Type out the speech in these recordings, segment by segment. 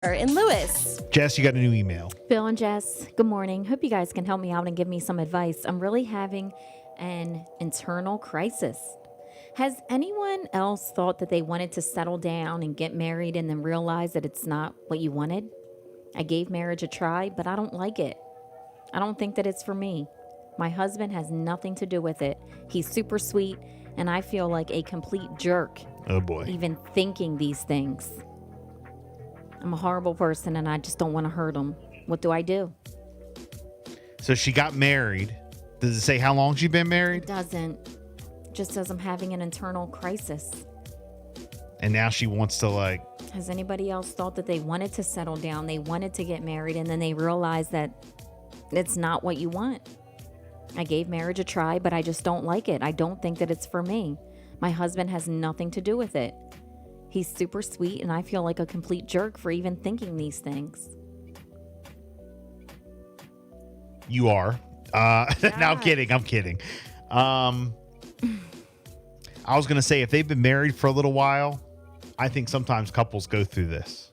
In Lewis. Jess, you got a new email. Bill and Jess, good morning. Hope you guys can help me out and give me some advice. I'm really having an internal crisis. Has anyone else thought that they wanted to settle down and get married and then realize that it's not what you wanted? I gave marriage a try, but I don't like it. I don't think that it's for me. My husband has nothing to do with it. He's super sweet, and I feel like a complete jerk. Oh, boy. Even thinking these things. I'm a horrible person, and I just don't want to hurt him. What do I do? So she got married. Does it say how long she's been married? It doesn't. It just says I'm having an internal crisis. And now she wants to Has anybody else thought that they wanted to settle down, they wanted to get married, and then they realized that it's not what you want? I gave marriage a try, but I just don't like it. I don't think that it's for me. My husband has nothing to do with it. He's super sweet, and I feel like a complete jerk for even thinking these things. You are. No, I'm kidding. I was going to say, if they've been married for a little while, I think sometimes couples go through this.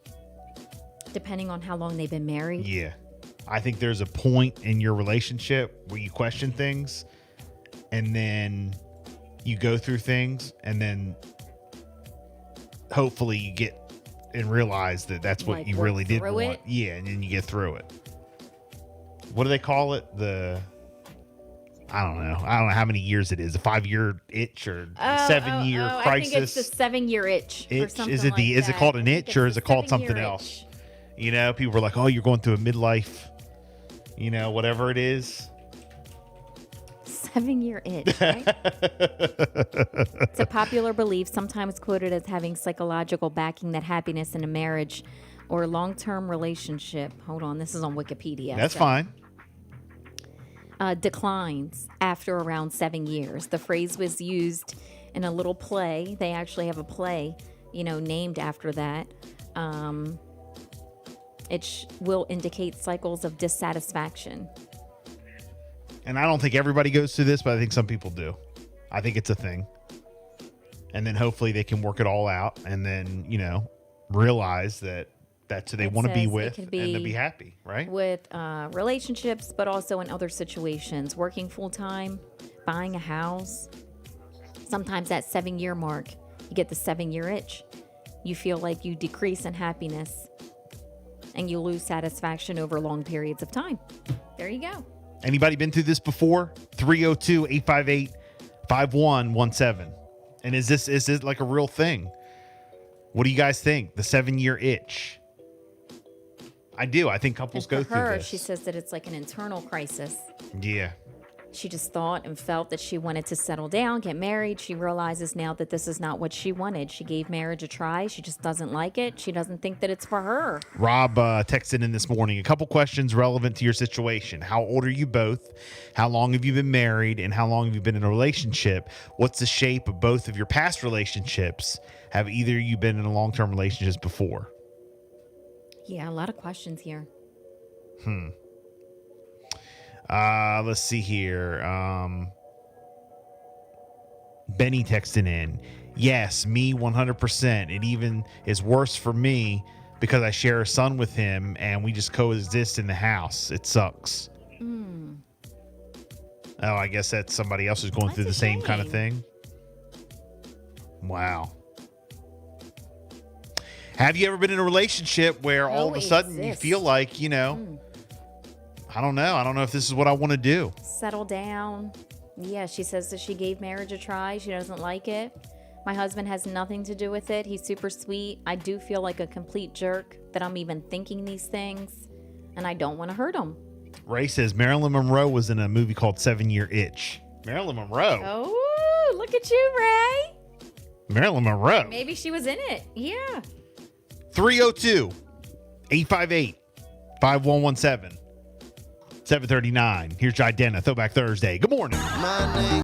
Depending on how long they've been married? Yeah. I think there's a point in your relationship where you question things, and then you go through things, and then hopefully you get and realize that that's what you really did want. Yeah, and then you get through it. What do they call it? I don't know how many years it is. A 5-year itch or 7-year crisis? I think it's the 7-year itch. Or something is it called an itch, or is it called something else? You know, people were like, "Oh, you're going through a midlife," whatever it is. 7-year itch, right? It's a popular belief, sometimes quoted as having psychological backing, that happiness in a marriage or long-term relationship, hold on, this is on Wikipedia. That's fine. Declines after around 7 years. The phrase was used in a little play. They actually have a play, named after that. It will indicate cycles of dissatisfaction. And I don't think everybody goes through this, but I think some people do. I think it's a thing. And then hopefully they can work it all out and then, realize that that's who they want to be with and to be happy, right? With relationships, but also in other situations. Working full-time, buying a house. Sometimes that 7-year mark, you get the 7-year itch. You feel like you decrease in happiness and you lose satisfaction over long periods of time. There you go. Anybody been through this before? 302-858-5117. And is this like a real thing? What do you guys think? The 7-year itch. I do. I think couples go through this. She says that it's like an internal crisis. Yeah. She just thought and felt that she wanted to settle down, get married. She realizes now that this is not what she wanted. She gave marriage a try. She just doesn't like it. She doesn't think that it's for her. Rob texted in this morning. A couple questions relevant to your situation. How old are you both? How long have you been married? And how long have you been in a relationship? What's the shape of both of your past relationships? Have either of you been in a long-term relationships before? Yeah, a lot of questions here. Let's see here. Benny texting in. Yes, me 100%. It even is worse for me because I share a son with him and we just coexist in the house. It sucks. Oh, I guess that's somebody else who's going through the same kind of thing. Wow. Have you ever been in a relationship where all of a sudden you feel like, I don't know. I don't know if this is what I want to do. Settle down. Yeah, she says that she gave marriage a try. She doesn't like it. My husband has nothing to do with it. He's super sweet. I do feel like a complete jerk that I'm even thinking these things, and I don't want to hurt him. Ray says Marilyn Monroe was in a movie called 7-Year Itch. Marilyn Monroe. Oh, look at you, Ray. Marilyn Monroe. Maybe she was in it. Yeah. 302-858-5117. 7:39. Here's Jidena, Throwback Thursday. Good morning.